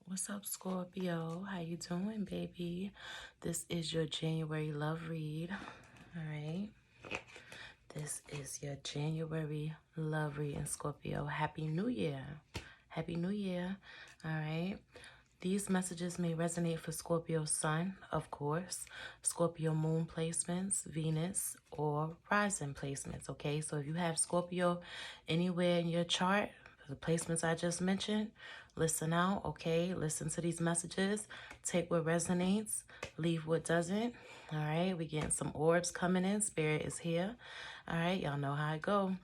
What's up, Scorpio? How you doing, baby? This is your January love read. All right. This is your January love read in Scorpio. Happy New Year. Happy New Year. All right. These messages may resonate for Scorpio Sun, of course, Scorpio Moon placements, Venus, or Rising placements, okay? So if you have Scorpio anywhere in your chart, the placements I just mentioned, listen out, okay? Listen to these messages. Take what resonates, leave what doesn't. All right, we getting some orbs coming in. Spirit is here. All right, y'all know how it go.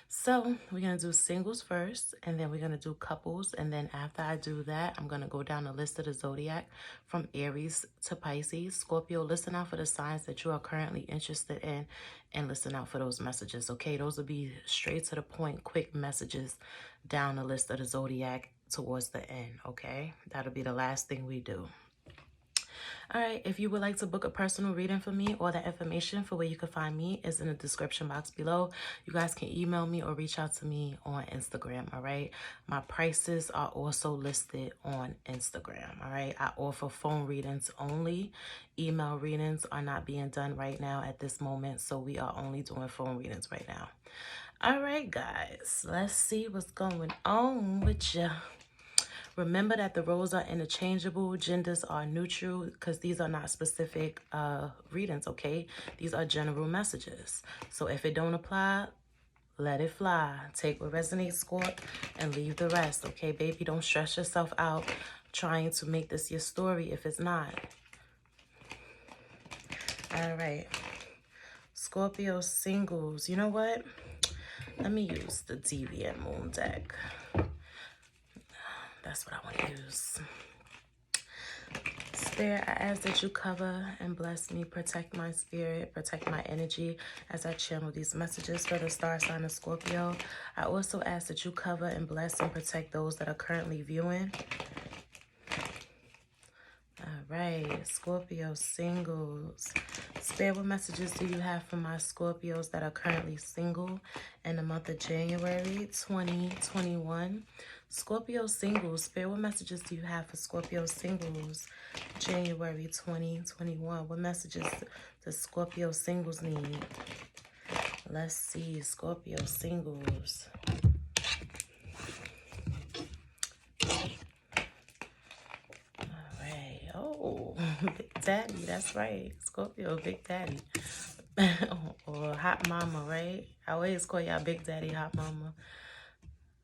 So we're going to do singles first, and then we're going to do couples. And then after I do that, I'm going to go down the list of the zodiac from Aries to Pisces. Scorpio, listen out for the signs that you are currently interested in, and listen out for those messages, okay? Those will be straight to the point, quick messages down the list of the zodiac towards the end, okay? That'll be the last thing we do. All right, if you would like to book a personal reading for me, all that information for where you can find me is in the description box below. You guys can email me or reach out to me on Instagram, all right? My prices are also listed on Instagram, all right? I offer phone readings only. Email readings are not being done right now at this moment, so we are only doing phone readings right now. All right, guys, let's see what's going on with you. Remember that the roles are interchangeable, genders are neutral, because these are not specific readings, okay? These are general messages. So if it don't apply, let it fly. Take what resonates, Scorp, and leave the rest, okay, baby? Don't stress yourself out trying to make this your story if it's not. All right. Scorpio singles. You know what? Let me use the Deviant Moon deck. That's what I want to use. Spirit, I ask that you cover and bless me, protect my spirit, protect my energy as I channel these messages for the star sign of Scorpio. I also ask that you cover and bless and protect those that are currently viewing. All right, Scorpio singles. Spirit, what messages do you have for my Scorpios that are currently single in the month of January 2021? Scorpio singles. Spirit, what messages do you have for Scorpio singles January 2021? What messages does Scorpio singles need? Let's see, Scorpio singles. Big Daddy, that's right. Scorpio, Big Daddy. Or Hot Mama, right? I always call y'all Big Daddy, Hot Mama.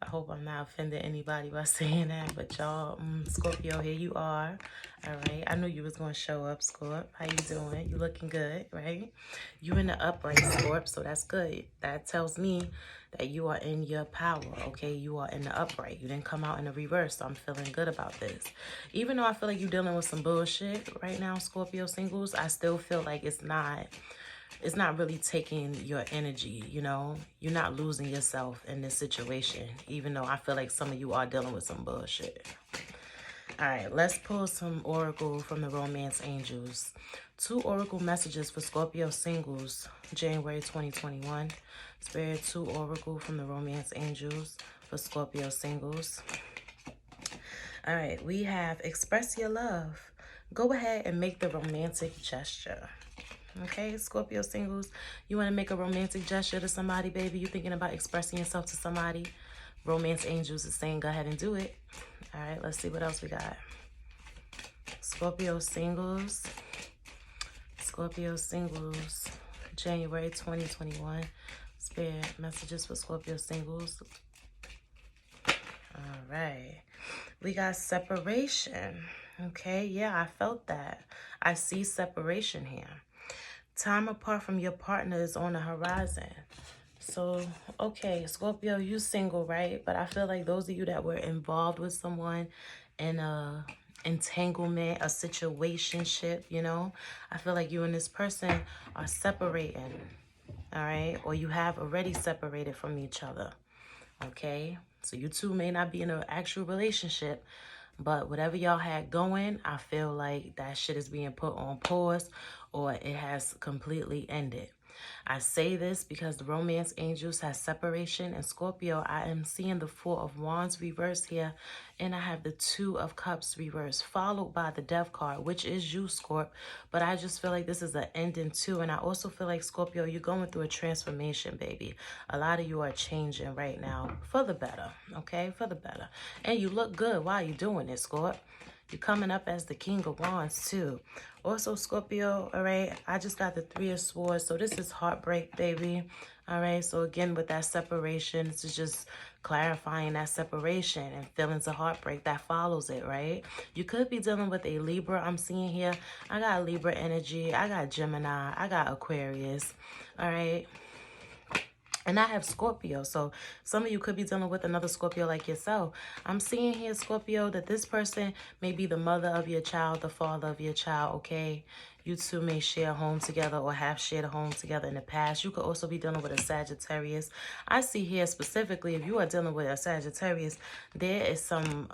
I hope I'm not offending anybody by saying that, but y'all, Scorpio, here you are. All right, I knew you was going to show up, Scorp. How you doing? You looking good, right? You in the upright, Scorp, so that's good. That tells me that you are in your power, okay? You are in the upright. You didn't come out in the reverse, so I'm feeling good about this. Even though I feel like you're dealing with some bullshit right now, Scorpio singles, I still feel like it's not really taking your energy, you know? You're not losing yourself in this situation, even though I feel like some of you are dealing with some bullshit. All right, let's pull some oracle from the romance angels. 2 oracle messages for Scorpio singles, January 2021. Spirit, 2 oracle from the romance angels for Scorpio singles. All right, we have express your love. Go ahead and make the romantic gesture. Okay, Scorpio singles, you want to make a romantic gesture to somebody, baby? You thinking about expressing yourself to somebody? Romance angels is saying go ahead and do it. All right, let's see what else we got. Scorpio singles. Scorpio singles, January 2021. Spirit, messages for Scorpio singles. All right. We got separation. Okay, yeah, I felt that. I see separation here. Time apart from your partner is on the horizon. So, okay, Scorpio, you single, right? But I feel like those of you that were involved with someone in a entanglement, a situationship, you know, I feel like you and this person are separating, all right? Or you have already separated from each other, okay? So you two may not be in an actual relationship, but whatever y'all had going, I feel like that shit is being put on pause or it has completely ended. I say this because the romance angels has separation. And Scorpio, I am seeing the Four of Wands reverse here. And I have the Two of Cups reverse, followed by the Death card, which is you, Scorp. But I just feel like this is an ending too. And I also feel like, Scorpio, you're going through a transformation, baby. A lot of you are changing right now for the better, okay? For the better. And you look good while you're doing it, Scorp. You're coming up as the King of Wands too. Also, Scorpio, all right, I just got the Three of Swords. So this is heartbreak, baby. All right, so again, with that separation, this is just clarifying that separation and feelings of heartbreak that follows it, right? You could be dealing with a Libra. I'm seeing here, I got Libra energy. I got Gemini. I got Aquarius. All right. And I have Scorpio, so some of you could be dealing with another Scorpio like yourself. I'm seeing here, Scorpio, that this person may be the mother of your child, the father of your child, okay? You two may share a home together or have shared a home together in the past. You could also be dealing with a Sagittarius. I see here specifically, if you are dealing with a Sagittarius, there is some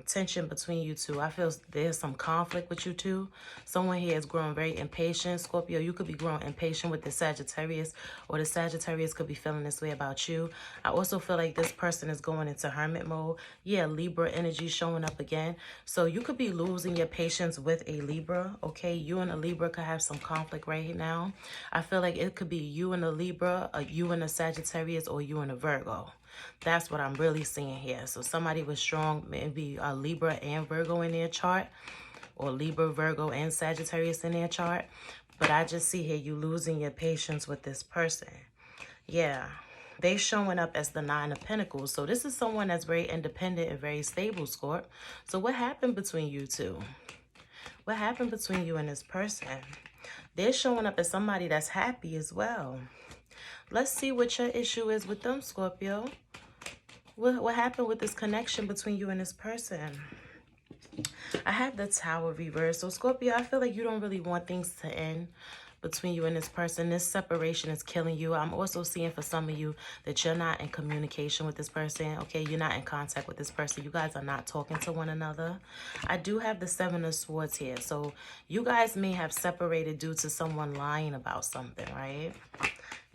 tension between you two. I feel there's some conflict with you two. Someone here is growing very impatient. Scorpio, you could be growing impatient with the Sagittarius, or the Sagittarius could be feeling this way about you. I also feel like this person is going into hermit mode. Yeah, Libra energy showing up again. So you could be losing your patience with a Libra, okay? You and a Libra could have some conflict right now. I feel like it could be you and a Libra, you and a Sagittarius, or you and a Virgo. That's what I'm really seeing here. So somebody with strong, maybe a Libra and Virgo in their chart, or Libra, Virgo, and Sagittarius in their chart. But I just see here you losing your patience with this person. Yeah, they showing up as the Nine of Pentacles. So this is someone that's very independent and very stable, Scorp. So what happened between you two? What happened between you and this person? They're showing up as somebody that's happy as well. Let's see what your issue is with them, Scorpio. What happened with this connection between you and this person? I have the Tower reversed. So, Scorpio, I feel like you don't really want things to end between you and this person. This separation is killing you. I'm also seeing for some of you that you're not in communication with this person, okay? You're not in contact with this person. You guys are not talking to one another. I do have the Seven of Swords here. So you guys may have separated due to someone lying about something, right?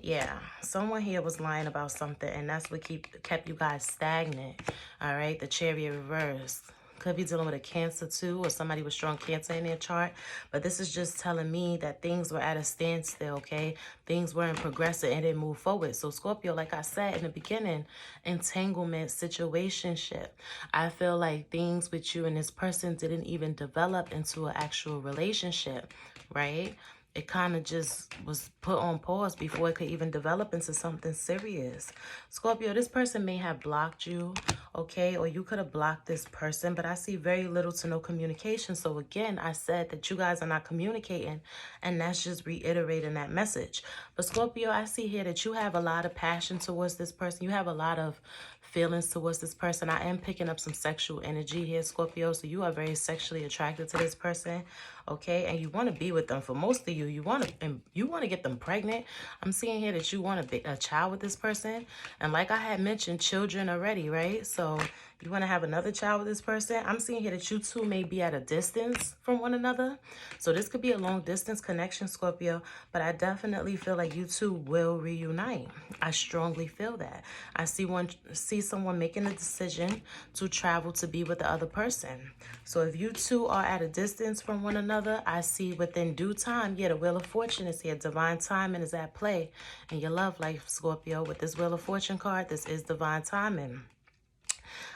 Yeah, someone here was lying about something, and that's what kept you guys stagnant, all right? The Chariot reversed. Could be dealing with a Cancer too, or somebody with strong Cancer in their chart. But this is just telling me that things were at a standstill, okay? Things weren't progressing and didn't move forward. So Scorpio, like I said in the beginning, entanglement, situationship. I feel like things with you and this person didn't even develop into an actual relationship, right? It kind of just was put on pause before it could even develop into something serious. Scorpio, this person may have blocked you, okay? Or you could have blocked this person, but I see very little to no communication. So again, I said that you guys are not communicating, and that's just reiterating that message. But Scorpio, I see here that you have a lot of passion towards this person. You have a lot of feelings towards this person. I am picking up some sexual energy here, Scorpio. So you are very sexually attracted to this person, okay? And you want to be with them. For most of you, you want to get them pregnant. I'm seeing here that you want a child with this person. And like I had mentioned, children already, right? So you want to have another child with this person. I'm seeing here that you two may be at a distance from one another. So this could be a long distance connection, Scorpio. But I definitely feel like you two will reunite. I strongly feel that. I see someone making a decision to travel to be with the other person. So if you two are at a distance from one another, I see within due time, yeah, the Wheel of Fortune is here. Divine timing is at play in your love life, Scorpio. With this Wheel of Fortune card, this is divine timing.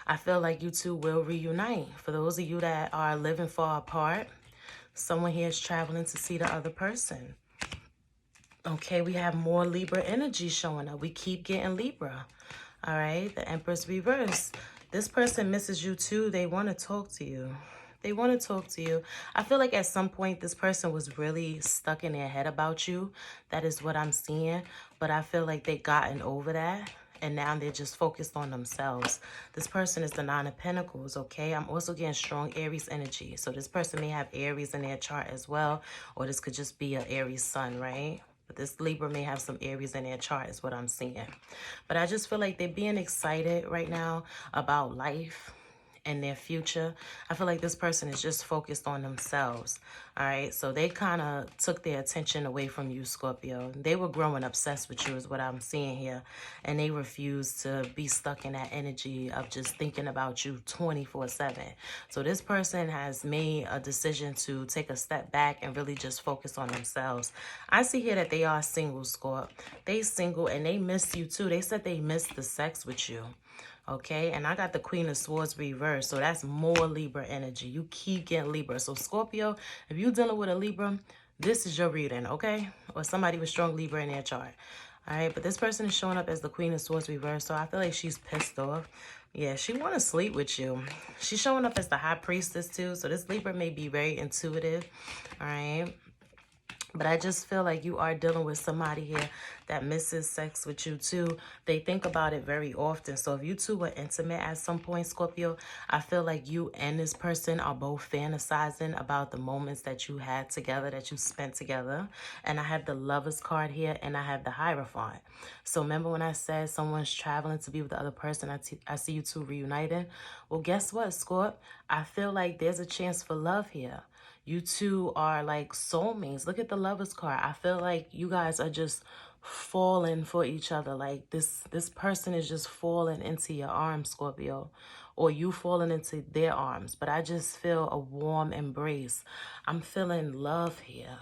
I feel like you two will reunite. For those of you that are living far apart, someone here is traveling to see the other person. Okay, we have more Libra energy showing up. We keep getting Libra. All right, the Empress reverse. This person misses you too. They want to talk to you. They want to talk to you. I feel like at some point this person was really stuck in their head about you. That is what I'm seeing. But I feel like they've gotten over that. And now they're just focused on themselves. This person is the Nine of Pentacles, okay? I'm also getting strong Aries energy. So this person may have Aries in their chart as well. Or this could just be an Aries sun, right? But this Libra may have some Aries in their chart is what I'm seeing. But I just feel like they're being excited right now about life in their future. I feel like this person is just focused on themselves. All right, so they kind of took their attention away from you, Scorpio. They were growing obsessed with you is what I'm seeing here, and they refused to be stuck in that energy of just thinking about you 24/7. So this person has made a decision to take a step back and really just focus on themselves. I see here that they are single, Scorp. They single and they miss you too. They said they missed the sex with you. Okay, and I got the Queen of Swords reversed, so that's more Libra energy. You keep getting Libra. So Scorpio, if you're dealing with a Libra, this is your reading, okay? Or somebody with strong Libra in their chart. All right, but this person is showing up as the Queen of Swords reversed, so I feel like she's pissed off. Yeah, she want to sleep with you. She's showing up as the High Priestess too, so this Libra may be very intuitive, all right? But I just feel like you are dealing with somebody here that misses sex with you too. They think about it very often. So if you two were intimate at some point, Scorpio, I feel like you and this person are both fantasizing about the moments that you had together, that you spent together. And I have the Lovers card here and I have the Hierophant. So remember when I said someone's traveling to be with the other person, I see you two reuniting? Well, guess what, Scorp? I feel like there's a chance for love here. You two are like soulmates. Look at the Lovers card. I feel like you guys are just falling for each other. Like this person is just falling into your arms, Scorpio, or you falling into their arms. But I just feel a warm embrace. I'm feeling love here.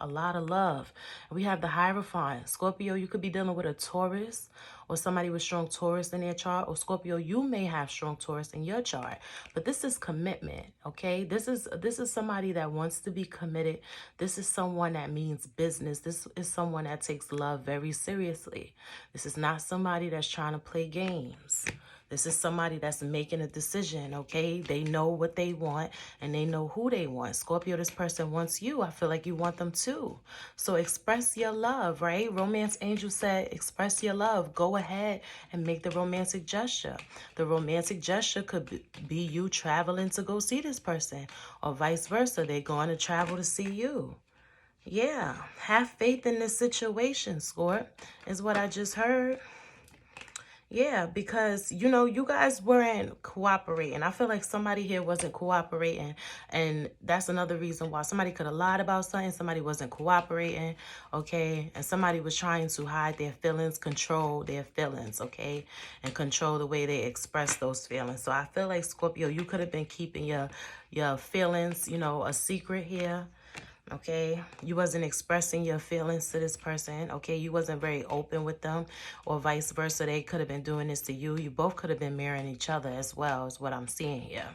A lot of love. We have the Hierophant. Scorpio, you could be dealing with a Taurus or somebody with strong Taurus in their chart. Or Scorpio, you may have strong Taurus in your chart. But this is commitment, okay? This is somebody that wants to be committed. This is someone that means business. This is someone that takes love very seriously. This is not somebody that's trying to play games. This is somebody that's making a decision, okay? They know what they want and they know who they want. Scorpio, this person wants you. I feel like you want them too. So express your love, right? Romance Angel said, express your love. Go ahead and make the romantic gesture. The romantic gesture could be you traveling to go see this person or vice versa. They're going to travel to see you. Yeah, have faith in this situation, Scorp, is what I just heard. Yeah, because, you know, you guys weren't cooperating. I feel like somebody here wasn't cooperating. And that's another reason why somebody could have lied about something. Somebody wasn't cooperating, okay? And somebody was trying to hide their feelings, control their feelings, okay? And control the way they express those feelings. So I feel like, Scorpio, you could have been keeping your feelings, you know, a secret here. Okay, you wasn't expressing your feelings to this person. Okay, you wasn't very open with them, or vice versa. They could have been doing this to you. You both could have been mirroring each other as well, is what I'm seeing here.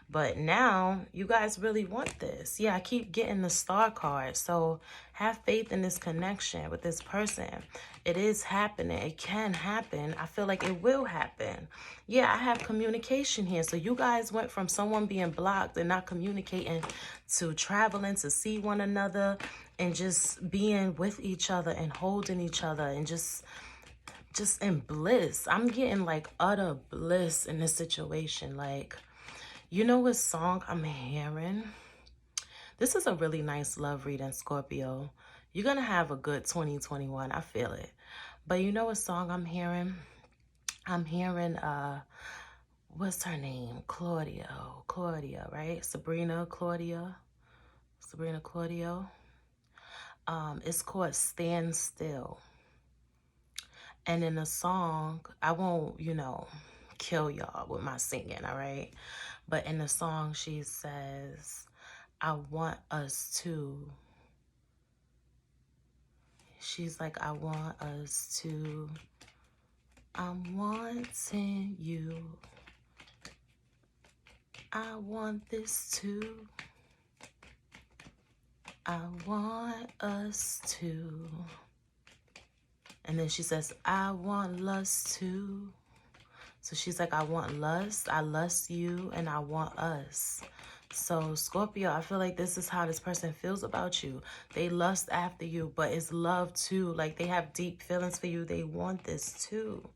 But now you guys really want this. Yeah, I keep getting the Star card. So have faith in this connection with this person. It is happening. It can happen. I feel like it will happen. Yeah, I have communication here. So you guys went from someone being blocked and not communicating to traveling to see one another and just being with each other and holding each other and just in bliss. I'm getting like utter bliss in this situation. Like, you know what song I'm hearing? This is a really nice love reading, Scorpio. You're going to have a good 2021. I feel it. But you know what song I'm hearing? I'm hearing, what's her name? Claudia, right? Sabrina Claudio. It's called Stand Still. And in the song, I won't, you know, kill y'all with my singing, all right? But in the song, she says, I want us to. She's like, I want us to. I'm wanting you. I want this too. I want us to. And then she says, I want lust too. So she's like, I want lust, I lust you, and I want us. So Scorpio, I feel like this is how this person feels about you. They lust after you, but it's love too. Like they have deep feelings for you. They want this too.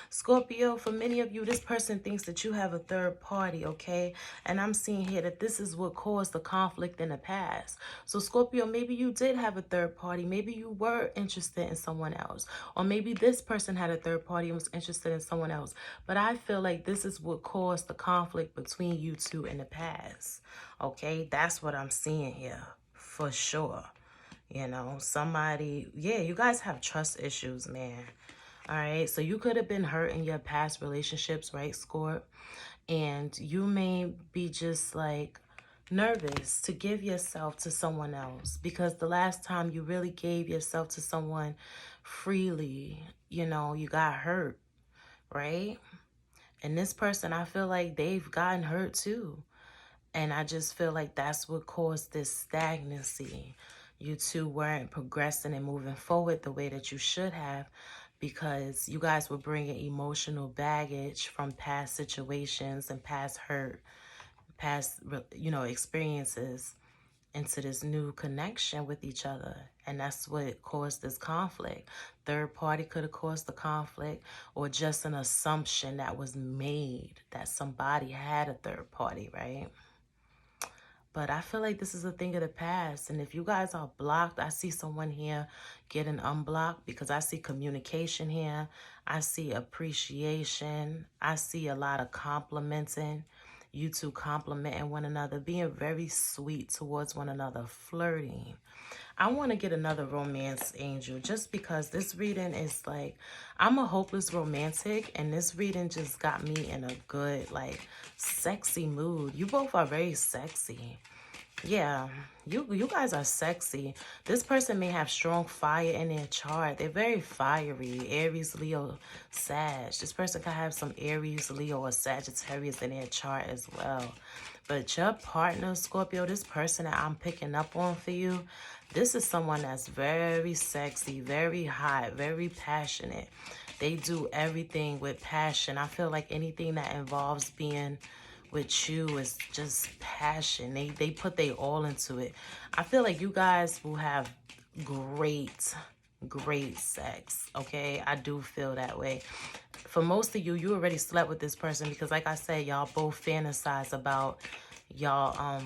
Scorpio, for many of you, this person thinks that you have a third party, okay? And I'm seeing here that this is what caused the conflict in the past. So Scorpio, maybe you did have a third party. Maybe you were interested in someone else. Or maybe this person had a third party and was interested in someone else. But I feel like this is what caused the conflict between you two in the past, okay? That's what I'm seeing here, for sure. You know, somebody, yeah, you guys have trust issues, man. All right, so you could have been hurt in your past relationships, right, Scorp? And you may be just like nervous to give yourself to someone else because the last time you really gave yourself to someone freely, you know, you got hurt, right? And this person, I feel like they've gotten hurt too. And I just feel like that's what caused this stagnancy. You two weren't progressing and moving forward the way that you should have because you guys were bringing emotional baggage from past situations and past hurt, past, you know, experiences into this new connection with each other. And that's what caused this conflict. Third party could have caused the conflict, or just an assumption that was made that somebody had a third party, right? But I feel like this is a thing of the past. And if you guys are blocked, I see someone here getting unblocked because I see communication here. I see appreciation. I see a lot of complimenting. You two complimenting one another, being very sweet towards one another, flirting. I want to get another romance angel just because this reading is like, I'm a hopeless romantic and this reading just got me in a good, like, sexy mood. You both are very sexy. Yeah, you guys are sexy. This person may have strong fire in their chart. They're very fiery. Aries, Leo, Sag. This person could have some Aries, Leo, or Sagittarius in their chart as well. But your partner, Scorpio, this person that I'm picking up on for you, this is someone that's very sexy, very hot, very passionate. They do everything with passion. I feel like anything that involves being with you is just passion. They put their all into it. I feel like you guys will have great sex, okay? I do feel that way. For most of you, you already slept with this person because like I said, y'all both fantasize about y'all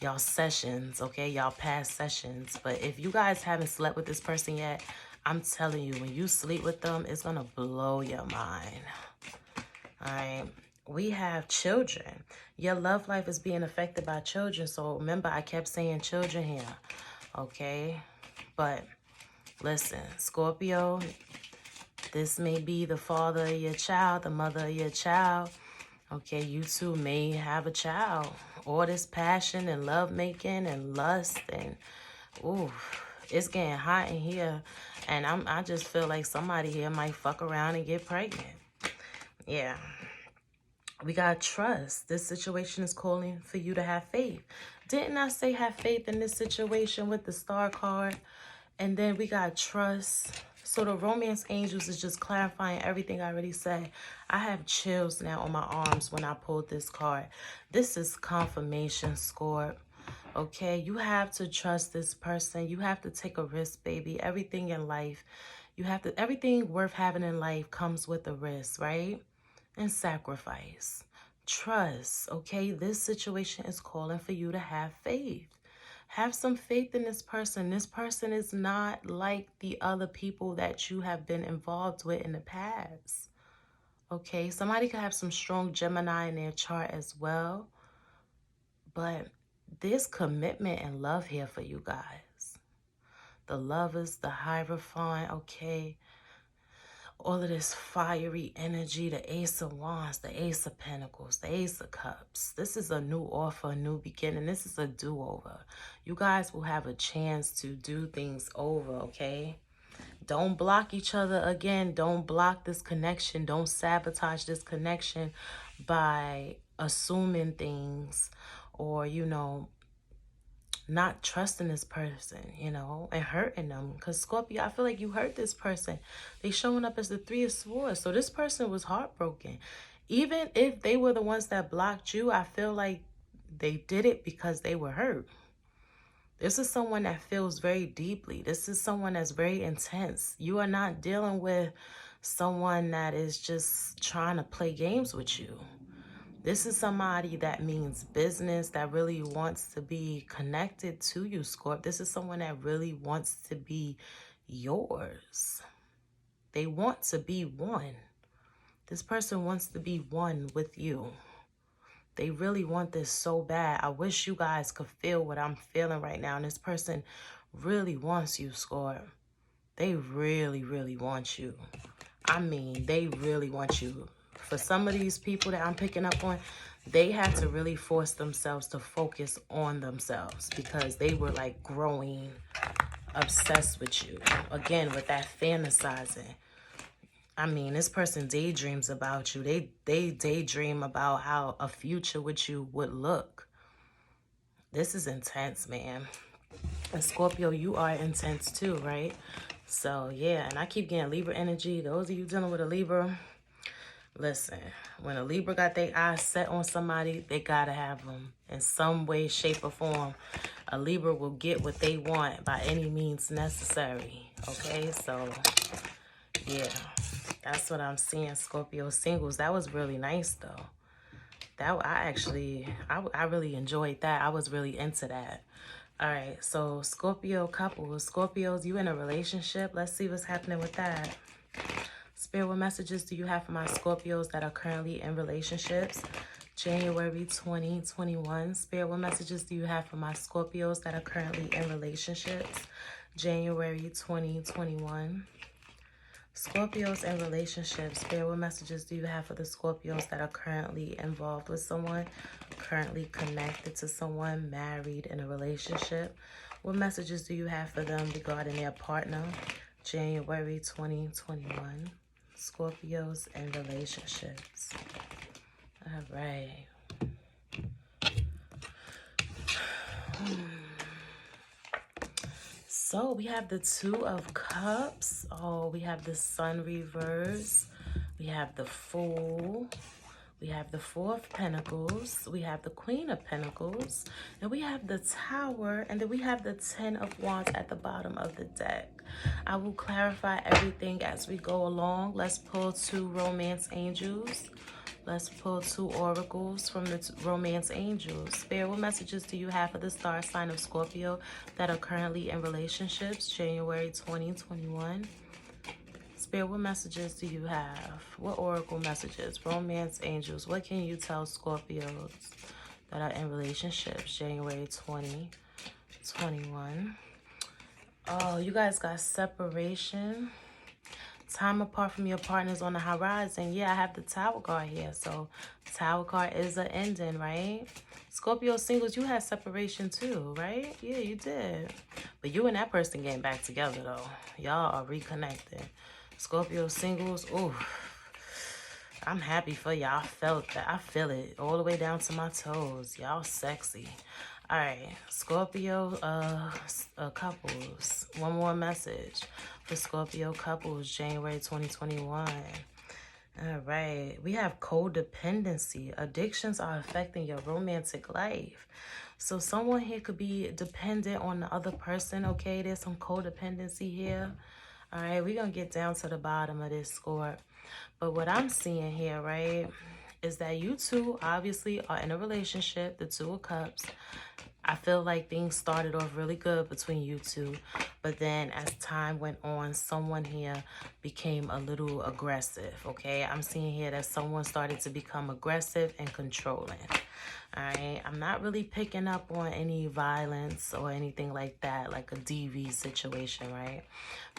y'all sessions, okay? Y'all past sessions. But if you guys haven't slept with this person yet, I'm telling you, when you sleep with them, it's gonna blow your mind. All right. We have children. Your love life is being affected by children. So remember, I kept saying children here. Okay. But listen, Scorpio, this may be the father of your child, the mother of your child. Okay. You two may have a child. All this passion and love making and lust and ooh, it's getting hot in here. And I just feel like somebody here might fuck around and get pregnant. Yeah. We got trust. This situation is calling for you to have faith. Didn't I say have faith in this situation with the star card? And then we got trust. So the romance angels is just clarifying everything I already said. I have chills now on my arms when I pulled this card. This is confirmation, Scorp. Okay, you have to trust this person. You have to take a risk, baby. Everything in life, everything worth having in life comes with a risk, right? And sacrifice. Trust, okay? This situation is calling for you to have faith. Have some faith in this person. This person is not like the other people that you have been involved with in the past. Okay? Somebody could have some strong Gemini in their chart as well. But there's commitment and love here for you guys. The Lovers, the Hierophant, okay? All of this fiery energy, the Ace of Wands, the Ace of Pentacles, the Ace of Cups. This is a new offer, a new beginning. This is a do-over. You guys will have a chance to do things over, okay? Don't block each other again. Don't block this connection. Don't sabotage this connection by assuming things or, you know, not trusting this person, you know, and hurting them. Because Scorpio, I feel like you hurt this person. They showing up as the Three of Swords. So this person was heartbroken. Even if they were the ones that blocked you, I feel like they did it because they were hurt. This is someone that feels very deeply. This is someone that's very intense. You are not dealing with someone that is just trying to play games with you. This is somebody that means business, that really wants to be connected to you, Scorp. This is someone that really wants to be yours. They want to be one. This person wants to be one with you. They really want this so bad. I wish you guys could feel what I'm feeling right now. And this person really wants you, Scorp. They really, really want you. I mean, they really want you. For some of these people that I'm picking up on, they had to really force themselves to focus on themselves because they were like growing obsessed with you. Again, with that fantasizing. I mean, this person daydreams about you. They daydream about how a future with you would look. This is intense, man. And Scorpio, you are intense too, right? So, yeah, and I keep getting Libra energy. Those of you dealing with a Libra, listen, when a Libra got their eyes set on somebody, they got to have them in some way, shape, or form. A Libra will get what they want by any means necessary, okay? So, yeah, that's what I'm seeing, Scorpio singles. That was really nice, though. I really enjoyed that. I was really into that. All right, so Scorpio couples. Scorpios, you in a relationship. Let's see what's happening with that. Spirit, what messages do you have for my Scorpios that are currently in relationships? January 2021. Spirit, what messages do you have for my Scorpios that are currently in relationships? January 2021. Scorpios in relationships. Spirit, what messages do you have for the Scorpios that are currently involved with someone, currently connected to someone, married, in a relationship? What messages do you have for them regarding their partner? January 2021. Scorpios in relationships. All right. So we have the Two of Cups. Oh, we have the Sun reverse. We have the Fool. We have the Four of Pentacles. We have the Queen of Pentacles. And we have the Tower. And then we have the Ten of Wands at the bottom of the deck. I will clarify everything as we go along. Let's pull two Romance Angels. Let's pull two oracles from the Romance Angels. Spirit, what messages do you have for the star sign of Scorpio that are currently in relationships? January 2021. Spirit, what messages do you have? What oracle messages? Romance Angels. What can you tell Scorpios that are in relationships? January 2021. Oh, you guys got separation. Time apart from your partners on the horizon. Yeah, I have the Tower card here. So, Tower card is an ending, right? Scorpio singles, you had separation too, right? Yeah, you did. But you and that person getting back together, though. Y'all are reconnected. Scorpio singles, ooh. I'm happy for y'all. I felt that. I feel it all the way down to my toes. Y'all sexy. All right, Scorpio couples. One more message for Scorpio couples, January 2021. All right, we have codependency. Addictions are affecting your romantic life. So someone here could be dependent on the other person, okay? There's some codependency here. All right, we're going to get down to the bottom of this, Scorp. But what I'm seeing here, right, is that you two obviously are in a relationship, the Two of Cups. I feel like things started off really good between you two, but then as time went on, someone here became a little aggressive, okay? I'm seeing here that someone started to become aggressive and controlling. All right, I'm not really picking up on any violence or anything like that, like a DV situation, right?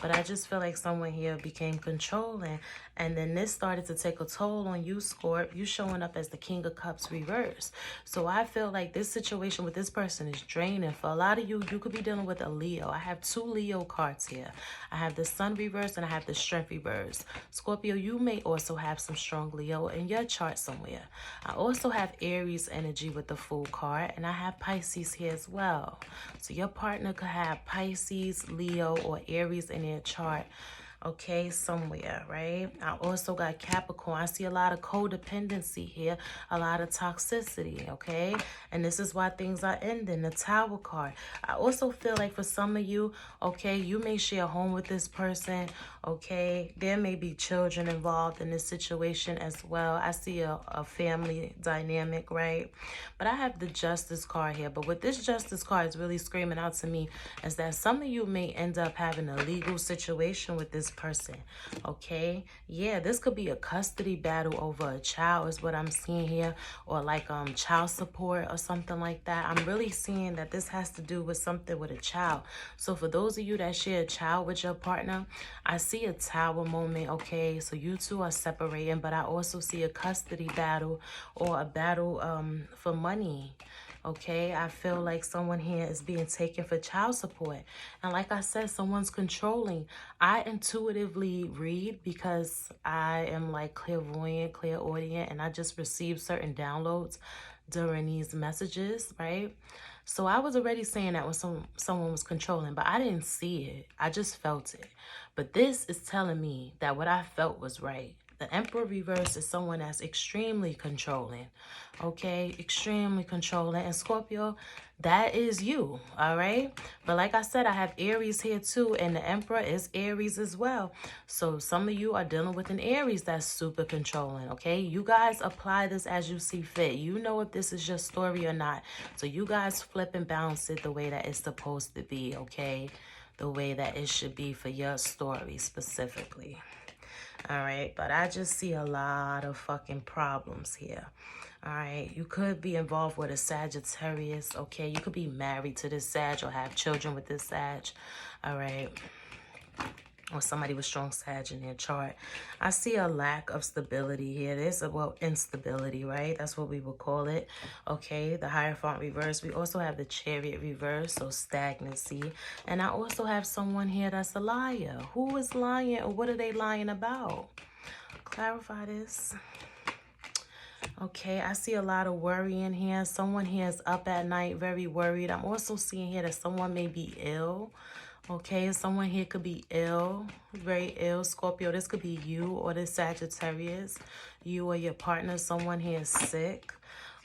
But I just feel like someone here became controlling, and then this started to take a toll on you, Scorp. You showing up as the King of Cups reverse. So I feel like this situation with this person is draining. For a lot of you, you could be dealing with a Leo. I have two Leo cards here. I have the Sun reverse and I have the Strength reverse. Scorpio, you may also have some strong Leo in your chart somewhere. I also have Aries energy with the Fool card, and I have Pisces here as well. So your partner could have Pisces, Leo, or Aries in their chart. okay, somewhere, right? I also got Capricorn. I see a lot of codependency here, a lot of toxicity, okay? And this is why things are ending, the Tower card. I also feel like for some of you, okay, you may share a home with this person, okay? There may be children involved in this situation as well. I see a family dynamic, right? But I have the Justice card here. But what this Justice card is really screaming out to me is that some of you may end up having a legal situation with this person, okay? Yeah, this could be a custody battle over a child is what I'm seeing here, or like child support or something like that. I'm really seeing that this has to do with something with a child. So for those of you that share a child with your partner, I see a Tower moment, okay? So you two are separating, but I also see a custody battle or a battle for money. Okay, I feel like someone here is being taken for child support. And like I said, someone's controlling. I intuitively read because I am like clairvoyant, clairaudient, and I just received certain downloads during these messages, right? So I was already saying that when someone was controlling, but I didn't see it. I just felt it. But this is telling me that what I felt was right. The Emperor reverse is someone that's extremely controlling, okay? Extremely controlling. And Scorpio, that is you, all right? But like I said, I have Aries here too, and the Emperor is Aries as well. So some of you are dealing with an Aries that's super controlling, okay? You guys apply this as you see fit. You know if this is your story or not. So you guys flip and bounce it the way that it's supposed to be, okay? The way that it should be for your story specifically. All right, but I just see a lot of fucking problems here. All right, you could be involved with a Sagittarius, okay? You could be married to this Sag or have children with this Sag, all right? Or somebody with strong Sag in their chart. I see a lack of stability here. There's a, well, instability, right? That's what we would call it. Okay, the Hierophant reverse. We also have the Chariot reverse, so stagnancy. And I also have someone here that's a liar. Who is lying or what are they lying about? Clarify this. Okay, I see a lot of worry in here. Someone here is up at night, very worried. I'm also seeing here that someone may be ill. Okay, someone here could be ill, very ill. Scorpio, this could be you or this Sagittarius. You or your partner, someone here is sick.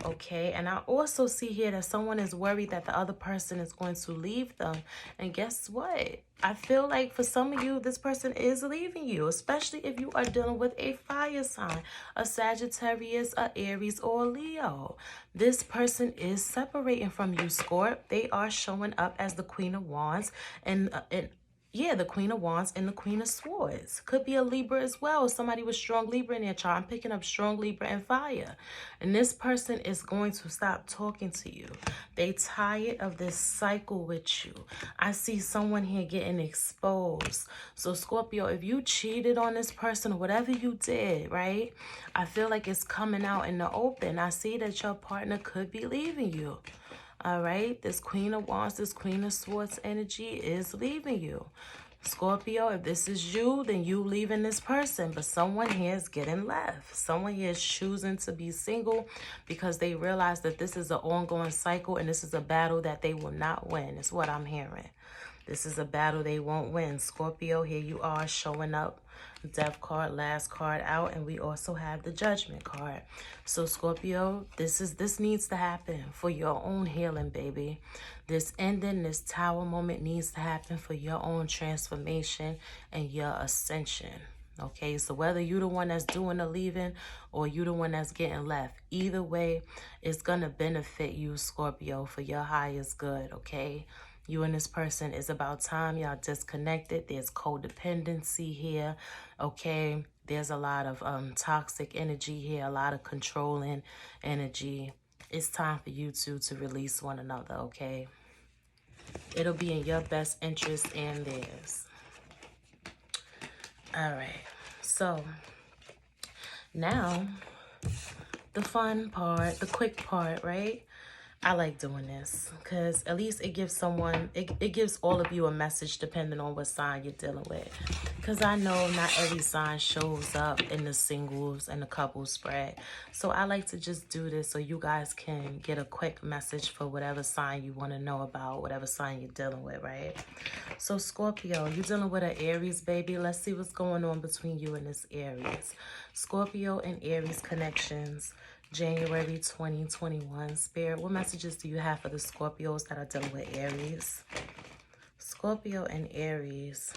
Okay, and I also see here that someone is worried that the other person is going to leave them. And guess what? I feel like for some of you, this person is leaving you, especially if you are dealing with a fire sign, a Sagittarius, a Aries, or a Leo. This person is separating from you, Scorp. They are showing up as the Queen of Wands and yeah, the Queen of Wands and the Queen of Swords. Could be a Libra as well. Somebody with strong Libra in their chart. I'm picking up strong Libra and fire. And this person is going to stop talking to you. They tired of this cycle with you. I see someone here getting exposed. So Scorpio, if you cheated on this person or whatever you did, right? I feel like it's coming out in the open. I see that your partner could be leaving you. All right, this Queen of Wands, this Queen of Swords energy is leaving you. Scorpio, if this is you, then you leaving this person. But someone here is getting left. Someone here is choosing to be single because they realize that this is an ongoing cycle and this is a battle that they will not win. Is what I'm hearing. This is a battle they won't win. Scorpio, here you are showing up. Death card, last card out, and we also have the Judgment card. So Scorpio, this needs to happen for your own healing, baby. This ending, this Tower moment needs to happen for your own transformation and your ascension. Okay, so whether you're the one that's doing the leaving or you're the one that's getting left, either way, it's gonna benefit you, Scorpio, for your highest good, okay? You and this person, is about time y'all disconnected. There's codependency here, okay? There's a lot of toxic energy here, a lot of controlling energy. It's time for you two to release one another, okay? It'll be in your best interest and theirs. All right, so now the fun part, the quick part, right? I like doing this because at least it gives someone, it gives all of you a message depending on what sign you're dealing with. Because I know not every sign shows up in the singles and the couples spread. So I like to just do this so you guys can get a quick message for whatever sign you want to know about, whatever sign you're dealing with, right? So Scorpio, you're dealing with an Aries, baby. Let's see what's going on between you and this Aries. Scorpio and Aries connections. January 2021. Spirit, what messages do you have for the Scorpios that are dealing with Aries? Scorpio and Aries.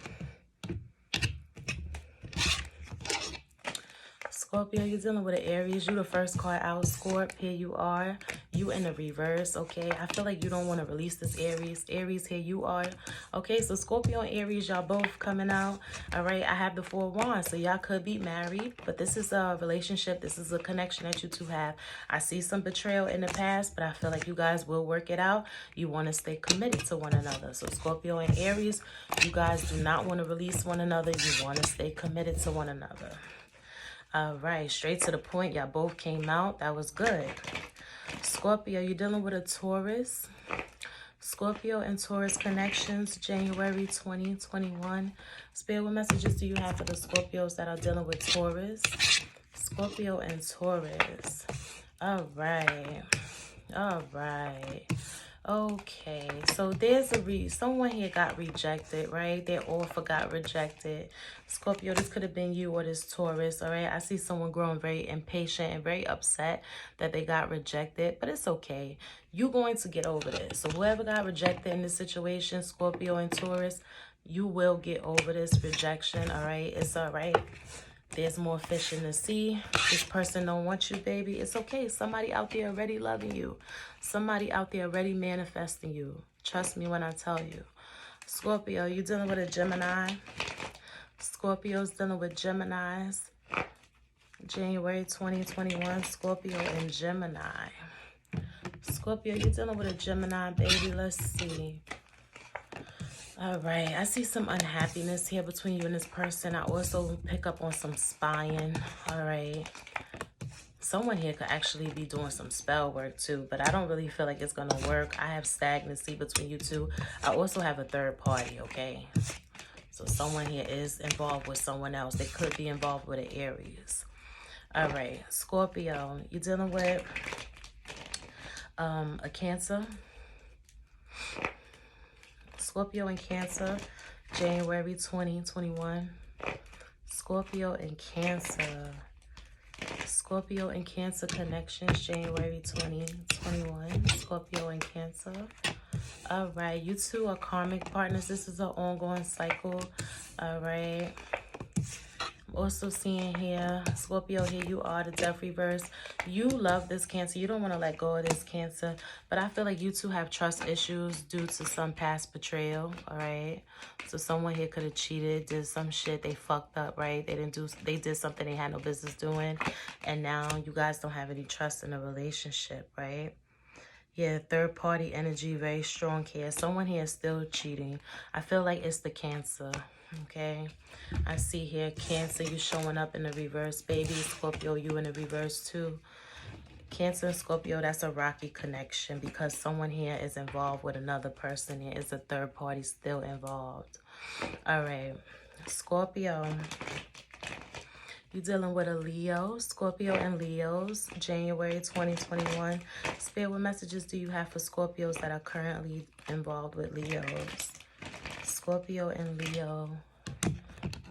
Scorpio, you're dealing with an Aries. You the first card out, Scorp. Here you are. You in the reverse, okay? I feel like you don't want to release this Aries. Aries, here you are. Okay, so Scorpio and Aries, y'all both coming out. All right, I have the Four of Wands, so y'all could be married. But this is a relationship. This is a connection that you two have. I see some betrayal in the past, but I feel like you guys will work it out. You want to stay committed to one another. So Scorpio and Aries, you guys do not want to release one another. You want to stay committed to one another. All right, straight to the point. Y'all both came out. That was good. Scorpio, you're dealing with a Taurus. Scorpio and Taurus connections, January 2021. Spirit, what messages do you have for the Scorpios that are dealing with Taurus? Scorpio and Taurus. All right. All right. Okay, so there's someone here got rejected, right? Their offer got rejected. Scorpio, this could have been you or this Taurus, all right? I see someone growing very impatient and very upset that they got rejected, but it's okay. You're going to get over this. So whoever got rejected in this situation, Scorpio and Taurus, you will get over this rejection, all right? It's all right. There's more fish in the sea. This person don't want you, baby. It's okay. Somebody out there already loving you. Somebody out there already manifesting you. Trust me when I tell you. Scorpio, you dealing with a Gemini. Scorpio's dealing with Geminis. January 2021, Scorpio and Gemini. Scorpio, you're dealing with a Gemini, baby. Let's see. All right, I see some unhappiness here between you and this person. I also pick up on some spying. All right. Someone here could actually be doing some spell work too, but I don't really feel like it's going to work. I have stagnancy between you two. I also have a third party, okay? So someone here is involved with someone else. They could be involved with an Aries. All right, Scorpio, you're dealing with a Cancer. Scorpio and Cancer, January 2021. Scorpio and Cancer. Scorpio and Cancer connections, January 2021. Scorpio and Cancer. All right, you two are karmic partners. This is an ongoing cycle. All right. Also seeing here, Scorpio, here you are, the Death reverse. You love this Cancer. You don't want to let go of this Cancer. But I feel like you two have trust issues due to some past betrayal, all right? So someone here could have cheated, did some shit, they fucked up, right? They did something they had no business doing. And now you guys don't have any trust in a relationship, right? Yeah, third party energy, very strong here. Someone here is still cheating. I feel like it's the Cancer. Okay, I see here Cancer, you showing up in the reverse, baby. Scorpio, you in the reverse too. Cancer and Scorpio, that's a rocky connection because someone here is involved with another person. There is a third party still involved. All right, Scorpio, you're dealing with a Leo. Scorpio and Leos, January 2021. Spirit, what messages do you have for Scorpios that are currently involved with Leos? Scorpio and Leo,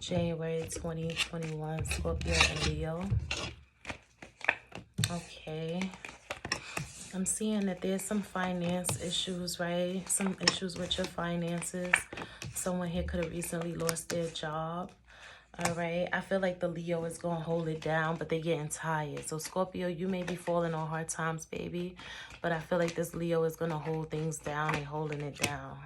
January 2021, Scorpio and Leo. Okay. I'm seeing that there's some finance issues, right? Some issues with your finances. Someone here could have recently lost their job. All right. I feel like the Leo is going to hold it down, but they're getting tired. So Scorpio, you may be falling on hard times, baby. But I feel like this Leo is going to hold things down and holding it down.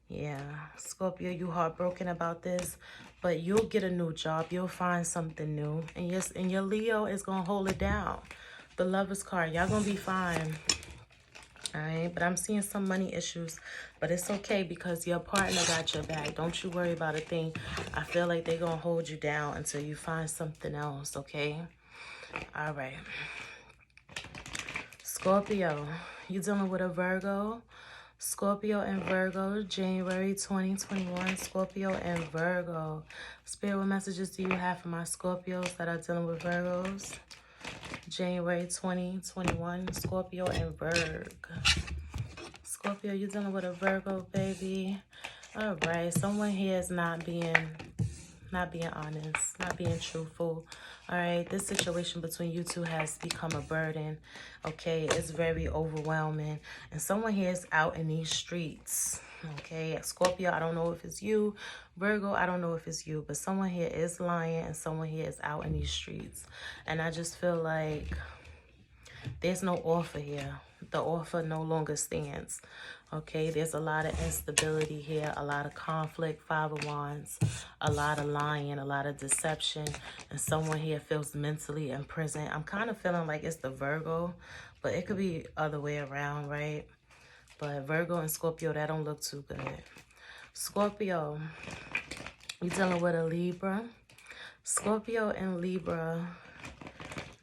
Yeah, Scorpio, you heartbroken about this, but you'll get a new job. You'll find something new. And yes, and your Leo is going to hold it down. The Lovers card, y'all going to be fine. All right, but I'm seeing some money issues, but it's okay because your partner got your back. Don't you worry about a thing. I feel like they're going to hold you down until you find something else, okay? All right. Scorpio, you dealing with a Virgo. Scorpio and Virgo, January 2021. Scorpio and Virgo. Spirit, what messages do you have for my Scorpios that are dealing with Virgos? January 2021. Scorpio and Virgo. Scorpio, you dealing with a Virgo, baby. All right, someone here is not being honest, not being truthful. All right, this situation between you two has become a burden. Okay, it's very overwhelming, and someone here is out in these streets. Okay, Scorpio, I don't know if it's you. Virgo, I don't know if it's you, but someone here is lying, and someone here is out in these streets. And I just feel like there's no offer here. The offer no longer stands. Okay, there's a lot of instability here, a lot of conflict, Five of Wands, a lot of lying, a lot of deception, and someone here feels mentally imprisoned. I'm kind of feeling like it's the Virgo, but it could be other way around, right? But Virgo and Scorpio, that don't look too good. Scorpio, you're dealing with a Libra. Scorpio and Libra,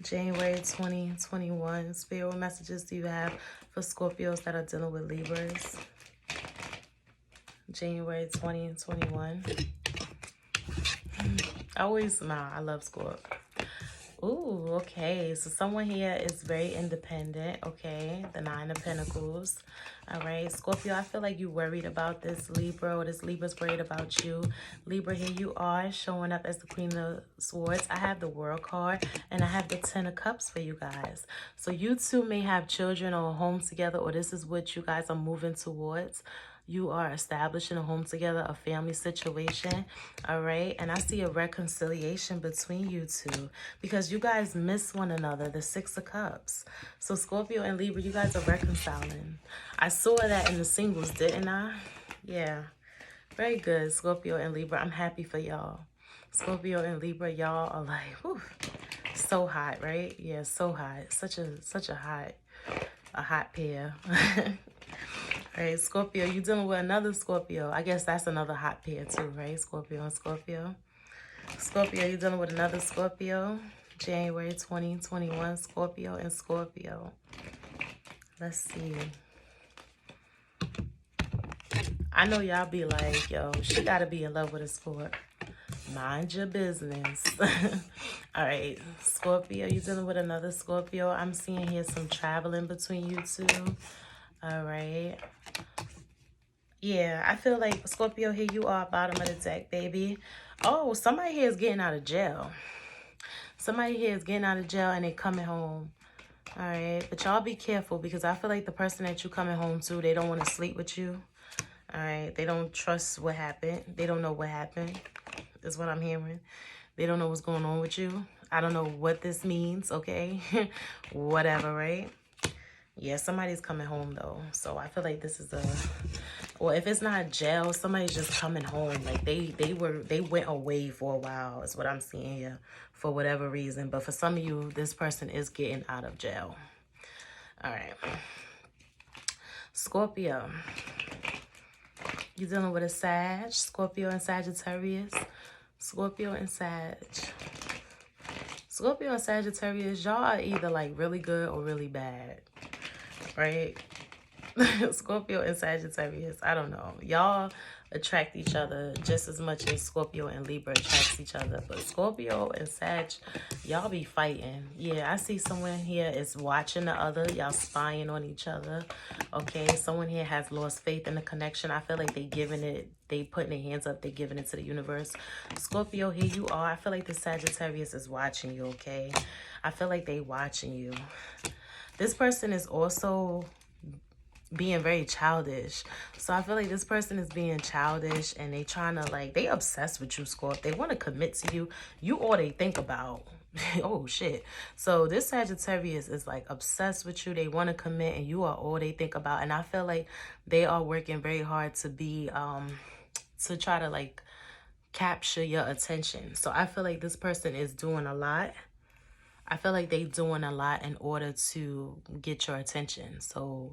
January 2021. Spirit, what messages do you have for Scorpios that are dealing with Libras? January 2021. I love Scorp. Ooh, okay. So someone here is very independent. Okay, the Nine of Pentacles. All right, Scorpio, I feel like you're worried about this Libra, or this Libra's worried about you. Libra, here you are showing up as the Queen of Swords. I have the World card, and I have the Ten of Cups for you guys. So you two may have children or a home together, or this is what you guys are moving towards. You are establishing a home together, a family situation, all right? And I see a reconciliation between you two because you guys miss one another, the Six of Cups. So Scorpio and Libra, you guys are reconciling. I saw that in the singles, didn't I? Yeah, very good, Scorpio and Libra. I'm happy for y'all. Scorpio and Libra, y'all are like, whew, so hot, right? Yeah, so hot. Such a hot pair. All right, Scorpio, you dealing with another Scorpio. I guess that's another hot pair too, right? Scorpio and Scorpio. Scorpio, you dealing with another Scorpio. January 2021, Scorpio and Scorpio. Let's see. I know y'all be like, yo, she got to be in love with a Scorp. Mind your business. All right, Scorpio, you dealing with another Scorpio. I'm seeing here some traveling between you two. All right. Yeah, I feel like Scorpio, here you are, bottom of the deck, baby. Oh, somebody here is getting out of jail. Somebody here is getting out of jail and they coming home. All right, but y'all be careful because I feel like the person that you coming home to, they don't want to sleep with you. All right, they don't trust what happened. They don't know what happened, is what I'm hearing. They don't know what's going on with you. I don't know what this means, okay? Whatever, right? Yeah, somebody's coming home though. So I feel like this is well, if it's not jail, somebody's just coming home. Like they went away for a while is what I'm seeing here for whatever reason. But for some of you, this person is getting out of jail. All right. Scorpio. You dealing with a Sag, Scorpio and Sagittarius. Scorpio and Sag. Scorpio and Sagittarius, y'all are either like really good or really bad. Right? Scorpio and Sagittarius, I don't know. Y'all attract each other just as much as Scorpio and Libra attracts each other. But Scorpio and Sag, y'all be fighting. Yeah, I see someone here is watching the other. Y'all spying on each other. Okay, someone here has lost faith in the connection. I feel like they putting their hands up. They giving it to the universe. Scorpio, here you are. I feel like the Sagittarius is watching you, okay? I feel like they watching you. This person is also being very childish. So I feel like this person is being childish and they trying to like, they obsessed with you, Scorp. They want to commit to you. You all they think about. Oh, shit. So this Sagittarius is like obsessed with you. They want to commit and you are all they think about. And I feel like they are working very hard to be, to try to like capture your attention. So I feel like this person is doing a lot. I feel like they doing a lot in order to get your attention. So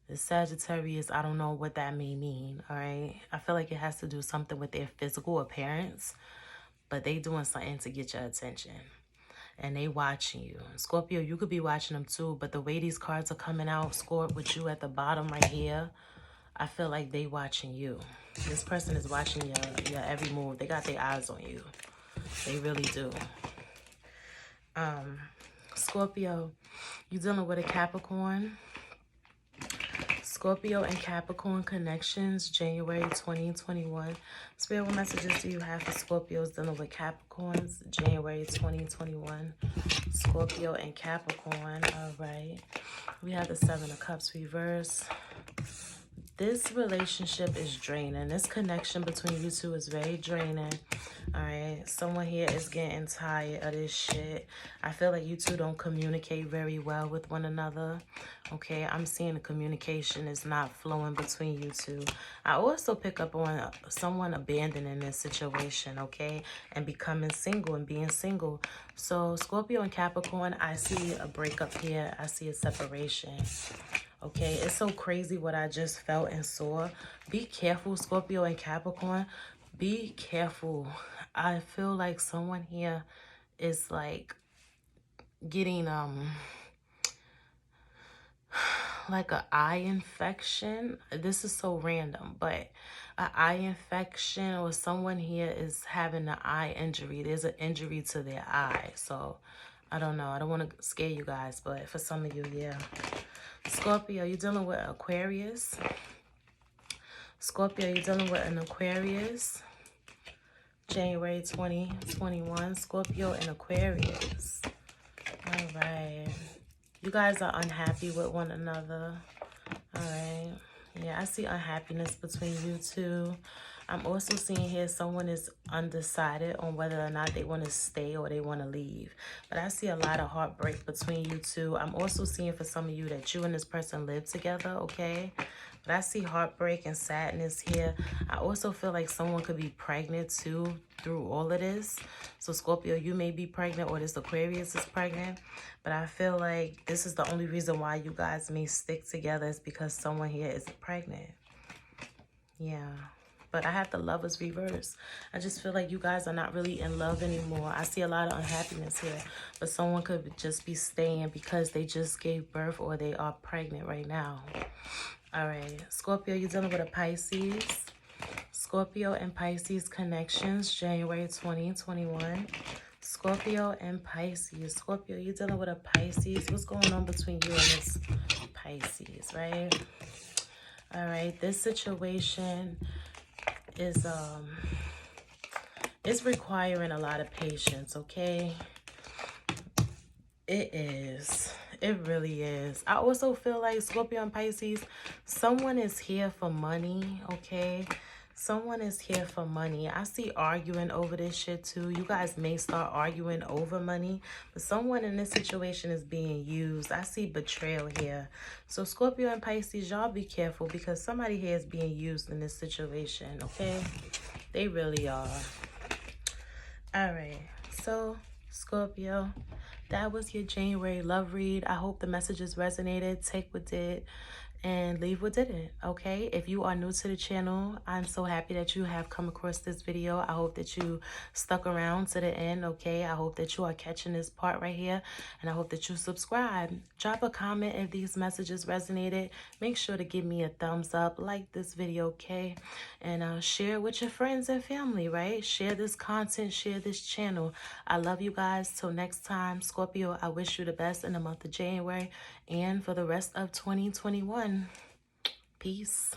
the Sagittarius, I don't know what that may mean, all right? I feel like it has to do something with their physical appearance, but they doing something to get your attention. and they watching you. Scorpio, you could be watching them too, but the way these cards are coming out, scored with you at the bottom right here, I feel like they watching you. This person is watching your every move. They got their eyes on you. They really do. Scorpio, you dealing with a Capricorn. Scorpio and Capricorn connections, January 2021. Spirit, what messages do you have for Scorpios dealing with Capricorns, January 2021? Scorpio and Capricorn, all right. We have the Seven of Cups reverse. This relationship is draining. This connection between you two is very draining. All right. Someone here is getting tired of this shit. I feel like you two don't communicate very well with one another. Okay. I'm seeing the communication is not flowing between you two. I also pick up on someone abandoning this situation. Okay. And becoming single and being single. So Scorpio and Capricorn, I see a breakup here. I see a separation. Okay, it's so crazy what I just felt and saw. Be careful, Scorpio and Capricorn. Be careful. I feel like someone here is like getting like an eye infection. This is so random, but an eye infection, or someone here is having an eye injury. There's an injury to their eye. So I don't know. I don't want to scare you guys, but for some of you, yeah. Scorpio, you're dealing with Aquarius. Scorpio, you're dealing with an Aquarius. January 2021. Scorpio and Aquarius. All right. You guys are unhappy with one another. All right. Yeah, I see unhappiness between you two. I'm also seeing here someone is undecided on whether or not they want to stay or they want to leave. But I see a lot of heartbreak between you two. I'm also seeing for some of you that you and this person live together, okay? But I see heartbreak and sadness here. I also feel like someone could be pregnant too through all of this. So Scorpio, you may be pregnant, or this Aquarius is pregnant. But I feel like this is the only reason why you guys may stick together, is because someone here is pregnant. Yeah. But I have the Lovers reverse. I just feel like you guys are not really in love anymore. I see a lot of unhappiness here. But someone could just be staying because they just gave birth or they are pregnant right now. All right. Scorpio, you're dealing with a Pisces. Scorpio and Pisces connections, January 2021. Scorpio and Pisces. Scorpio, you're dealing with a Pisces. What's going on between you and this Pisces, right? All right. This situation is it's requiring a lot of patience, okay? It is. It really is. I also feel like Scorpio and Pisces, someone is here for money, okay? Someone is here for money. I see arguing over this shit too. You guys may start arguing over money, but someone in this situation is being used. I see betrayal here. So Scorpio and Pisces, y'all be careful, because somebody here is being used in this situation, okay? They really are. All right. So Scorpio, that was your January love read. I hope the messages resonated. Take what did and leave what didn't, okay? If you are new to the channel, I'm so happy that you have come across this video. I hope that you stuck around to the end, okay? I hope that you are catching this part right here, and I hope that you subscribe. Drop a comment if these messages resonated. Make sure to give me a thumbs up, like this video, okay? And share with your friends and family, right? Share this content, share this channel. I love you guys. Till next time, Scorpio, I wish you the best in the month of January and for the rest of 2021. Peace.